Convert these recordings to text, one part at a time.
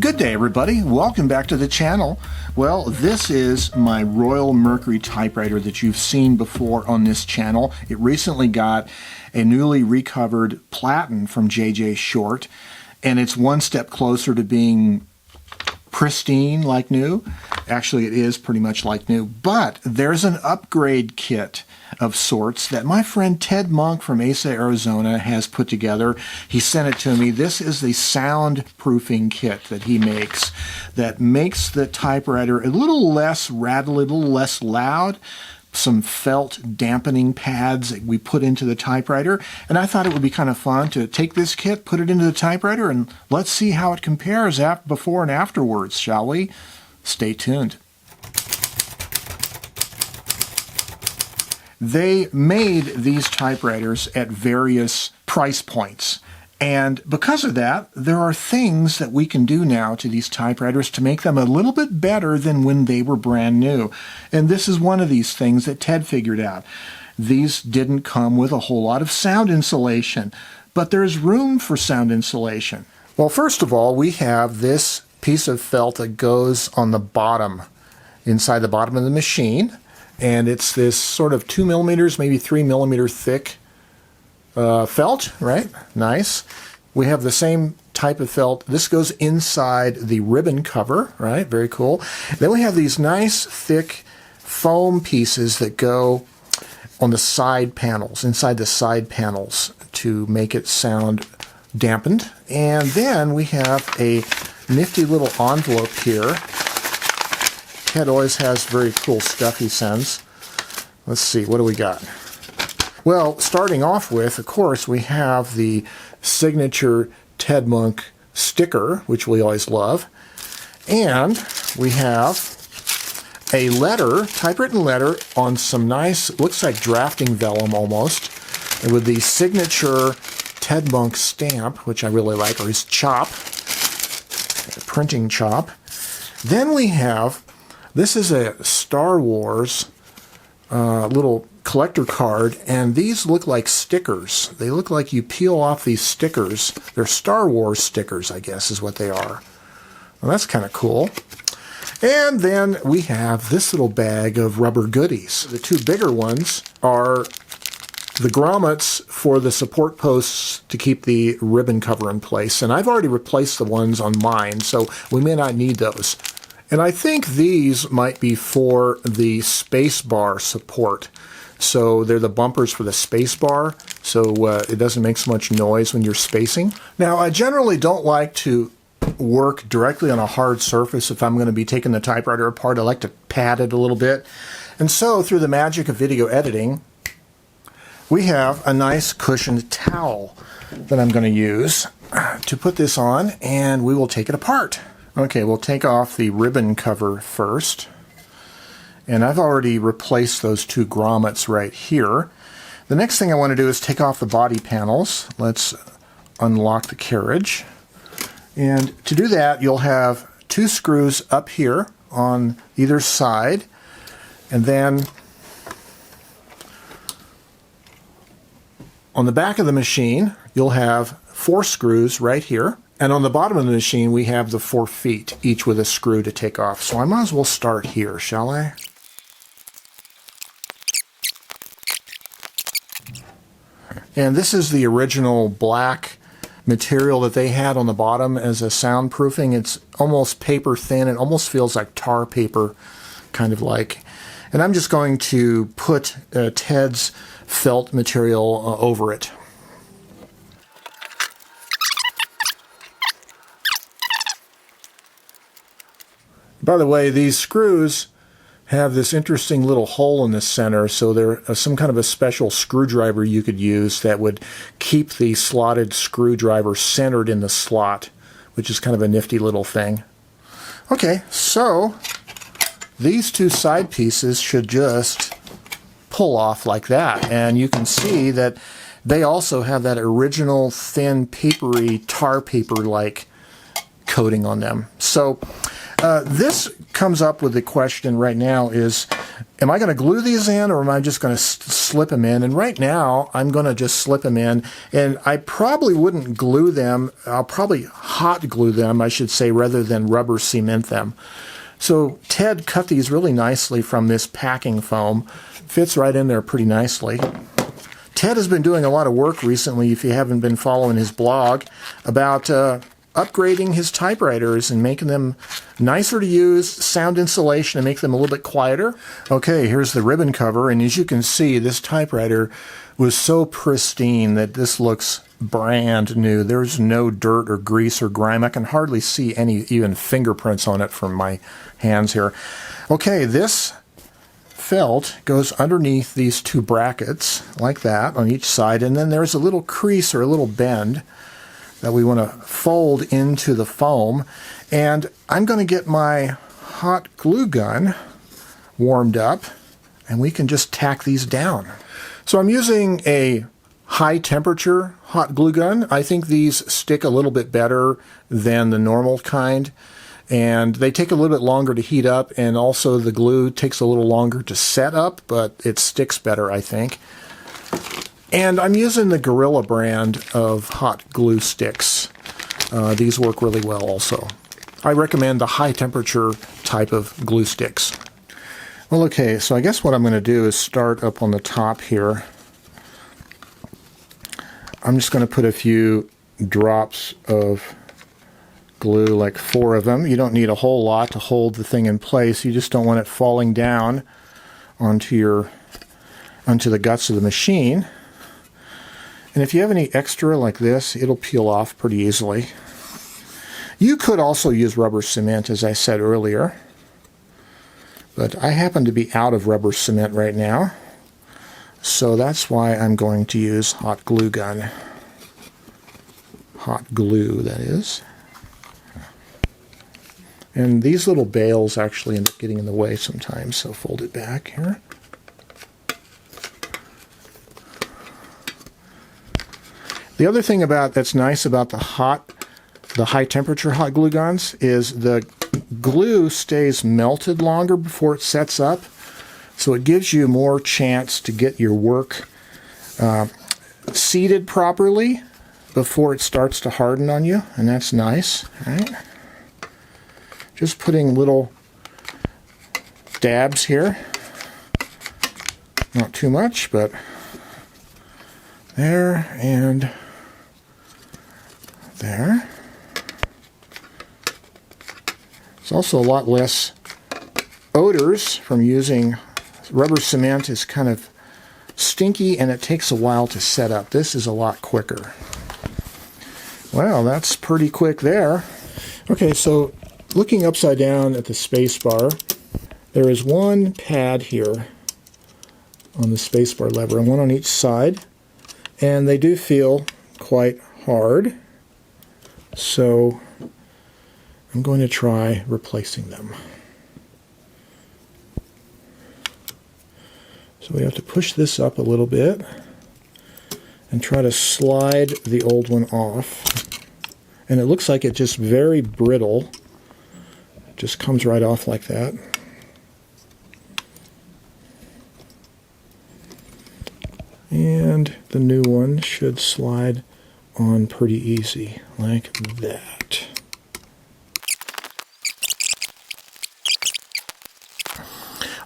Good day, everybody. Welcome back to the channel. Well, this is my Royal Mercury typewriter that you've seen before on this channel. It recently got a newly recovered platen from J.J. Short, and it's one step closer to being pristine like new. Actually, it is pretty much like new, but there's an upgrade kit of sorts that my friend Ted Munk from Mesa, Arizona has put together. He sent it to me. This is the soundproofing kit that he makes that makes the typewriter a little less rattly, a little less loud. Some felt dampening pads that we put into the typewriter, and I thought it would be kind of fun to take this kit, put it into the typewriter, and let's see how it compares before and afterwards, shall we? Stay tuned. They made these typewriters at various price points, and because of that, there are things that we can do now to these typewriters to make them a little bit better than when they were brand new. And this is one of these things that Ted figured out. These didn't come with a whole lot of sound insulation, but there's room for sound insulation. Well, first of all, we have this piece of felt that goes on the bottom, inside the bottom of the machine. And it's this sort of 2 millimeters, maybe 3 millimeter thick felt, right? Nice. We have the same type of felt. This goes inside the ribbon cover, right? Very cool. Then we have these nice thick foam pieces that go on the side panels, inside the side panels to make it sound dampened. And then we have a nifty little envelope here. Ted always has very cool stuff he sends. Let's see, what do we got? Well, starting off with, of course, we have the signature Ted Munk sticker, which we always love. And we have a letter, typewritten letter, on some nice, looks like drafting vellum almost, with the signature Ted Munk stamp, which I really like, or his chop, printing chop. Then we have, this is a Star Wars little collector card, and these look like stickers. They look like you peel off these stickers. They're Star Wars stickers, I guess, is what they are. Well, that's kind of cool. And then we have this little bag of rubber goodies. The two bigger ones are the grommets for the support posts to keep the ribbon cover in place. And I've already replaced the ones on mine, so we may not need those. And I think these might be for the space bar support. So they're the bumpers for the space bar, so it doesn't make so much noise when you're spacing. Now, I generally don't like to work directly on a hard surface if I'm going to be taking the typewriter apart. I like to pad it a little bit. And so, through the magic of video editing, we have a nice cushioned towel that I'm going to use to put this on, and we will take it apart. Okay, we'll take off the ribbon cover first. And I've already replaced those two grommets right here. The next thing I want to do is take off the body panels. Let's unlock the carriage. And to do that, you'll have two screws up here on either side. And then on the back of the machine, you'll have 4 screws right here. And on the bottom of the machine, we have the 4 feet, each with a screw to take off. So I might as well start here, shall I? And this is the original black material that they had on the bottom as a soundproofing. It's almost paper thin. It almost feels like tar paper, kind of like. And I'm just going to put Ted's felt material over it. By the way, these screws have this interesting little hole in the center, so they're some kind of a special screwdriver you could use that would keep the slotted screwdriver centered in the slot, which is kind of a nifty little thing. Okay, so these two side pieces should just pull off like that, and you can see that they also have that original thin papery tar paper-like coating on them. So this comes up with the question right now is, Am I going to glue these in, or am I just going to slip them in? And right now, I'm going to just slip them in. And I probably wouldn't glue them. I'll probably hot glue them, I should say, rather than rubber cement them. So Ted cut these really nicely from this packing foam. Fits right in there pretty nicely. Ted has been doing a lot of work recently, if you haven't been following his blog, about upgrading his typewriters and making them nicer to use, sound insulation, and make them a little bit quieter. Okay, here's the ribbon cover, and as you can see, this typewriter was so pristine that this looks brand new. There's no dirt or grease or grime. I can hardly see any even fingerprints on it from my hands here. Okay, this felt goes underneath these two brackets like that on each side, and then there's a little crease or a little bend that we want to fold into the foam. And I'm going to get my hot glue gun warmed up, and we can just tack these down. So I'm using a high temperature hot glue gun. I think these stick a little bit better than the normal kind, and they take a little bit longer to heat up, and also the glue takes a little longer to set up, but it sticks better, I think. And I'm using the Gorilla brand of hot glue sticks. These work really well also. I recommend the high temperature type of glue sticks. Well, okay, so I guess what I'm going to do is start up on the top here. I'm just going to put a few drops of glue, like 4 of them. You don't need a whole lot to hold the thing in place. You just don't want it falling down onto the guts of the machine. And if you have any extra like this, it'll peel off pretty easily. You could also use rubber cement, as I said earlier, but I happen to be out of rubber cement right now, so that's why I'm going to use hot glue gun. Hot glue, that is. And these little bales actually end up getting in the way sometimes, so fold it back here. The other thing that's nice about the high temperature hot glue guns is the glue stays melted longer before it sets up, so it gives you more chance to get your work seated properly before it starts to harden on you, and that's nice, right? Just putting little dabs here, not too much, but there and there. It's also a lot less odors from using rubber cement. Is kind of stinky and it takes a while to set up. This is a lot quicker. Well, that's pretty quick there. Okay, so looking upside down at the space bar, there is one pad here on the space bar lever and one on each side, and they do feel quite hard. So I'm going to try replacing them. So we have to push this up a little bit and try to slide the old one off. And it looks like it's just very brittle. It just comes right off like that. And the new one should slide on pretty easy, like that.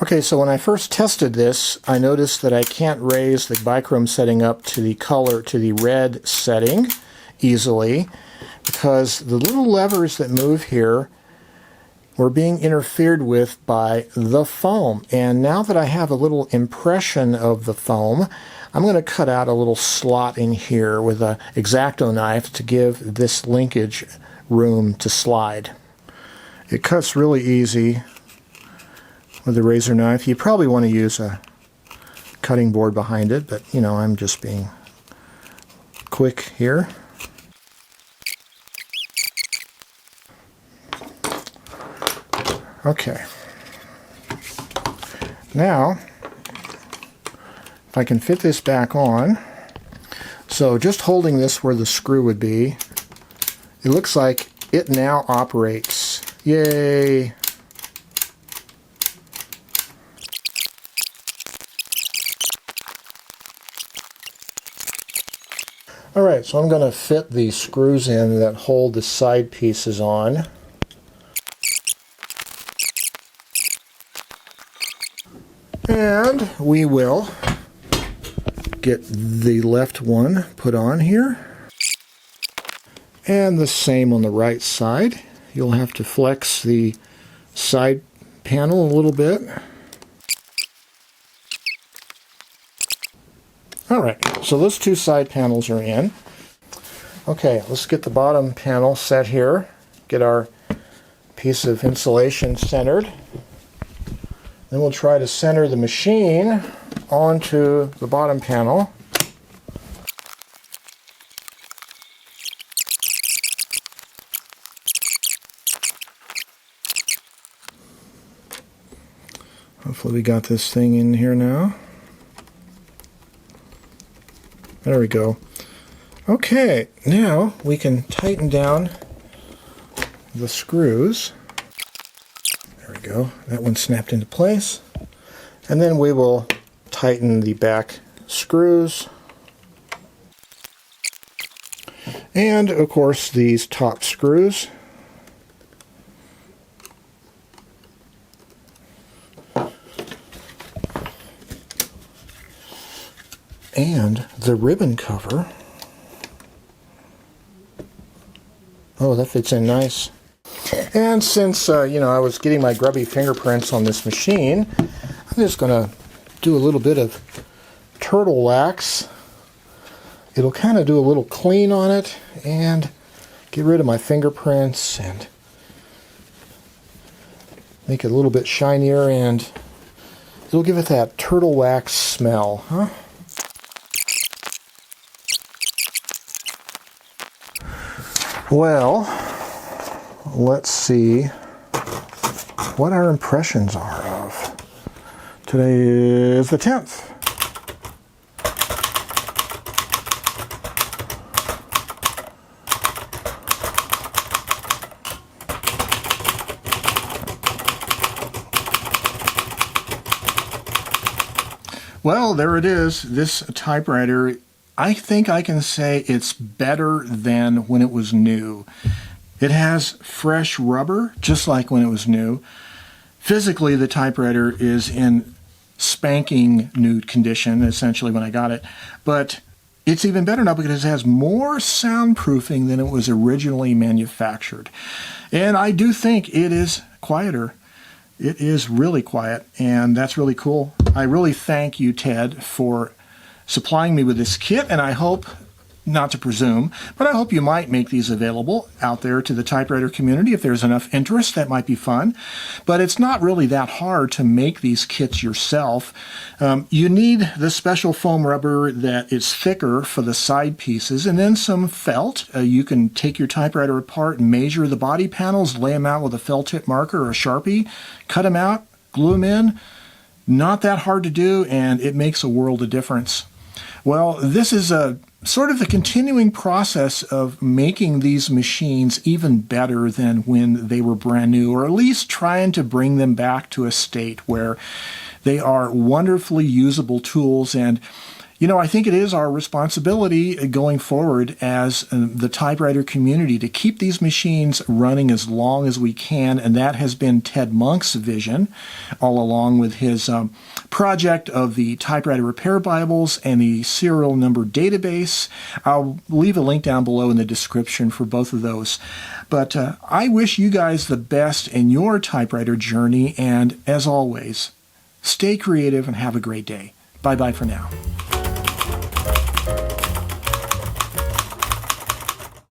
Okay, so when I first tested this, I noticed that I can't raise the bichrome setting up to the color, to the red setting easily, because the little levers that move here were being interfered with by the foam. And now that I have a little impression of the foam, I'm going to cut out a little slot in here with an X-Acto knife to give this linkage room to slide. It cuts really easy with a razor knife. You probably want to use a cutting board behind it, but you know, I'm just being quick here. Okay. Now, if I can fit this back on, so just holding this where the screw would be, it looks like it now operates. Yay! Alright, so I'm going to fit the screws in that hold the side pieces on. And we will get the left one put on here. And the same on the right side. You'll have to flex the side panel a little bit. Alright, so those two side panels are in. Okay, let's get the bottom panel set here. Get our piece of insulation centered. Then we'll try to center the machine onto the bottom panel. Hopefully we got this thing in here now. There we go. Okay, now we can tighten down the screws. There we go. That one snapped into place. And then we will tighten the back screws. And, of course, these top screws. And the ribbon cover. Oh, that fits in nice. And since, I was getting my grubby fingerprints on this machine, I'm just going to do a little bit of turtle wax. It'll kind of do a little clean on it and get rid of my fingerprints and make it a little bit shinier, and it'll give it that turtle wax smell, huh? Well, let's see what our impressions are of. Today is the 10th. Well, there it is. This typewriter, I think I can say it's better than when it was new. It has fresh rubber, just like when it was new. Physically, the typewriter is in spanking new condition, essentially, when I got it. But it's even better now because it has more soundproofing than it was originally manufactured. And I do think it is quieter. It is really quiet, and that's really cool. I really thank you, Ted, for supplying me with this kit, and I hope, not to presume, but I hope you might make these available out there to the typewriter community. If there's enough interest, that might be fun. But it's not really that hard to make these kits yourself. You need the special foam rubber that is thicker for the side pieces, and then some felt. You can take your typewriter apart and measure the body panels, lay them out with a felt tip marker or a Sharpie, cut them out, glue them in. Not that hard to do, and it makes a world of difference. Well, this is a sort of the continuing process of making these machines even better than when they were brand new, or at least trying to bring them back to a state where they are wonderfully usable tools. And I think it is our responsibility going forward as the typewriter community to keep these machines running as long as we can, and that has been Ted Munk's vision all along with his project of the Typewriter Repair Bibles and the serial number database. I'll leave a link down below in the description for both of those. But I wish you guys the best in your typewriter journey, and as always, stay creative and have a great day. Bye-bye for now.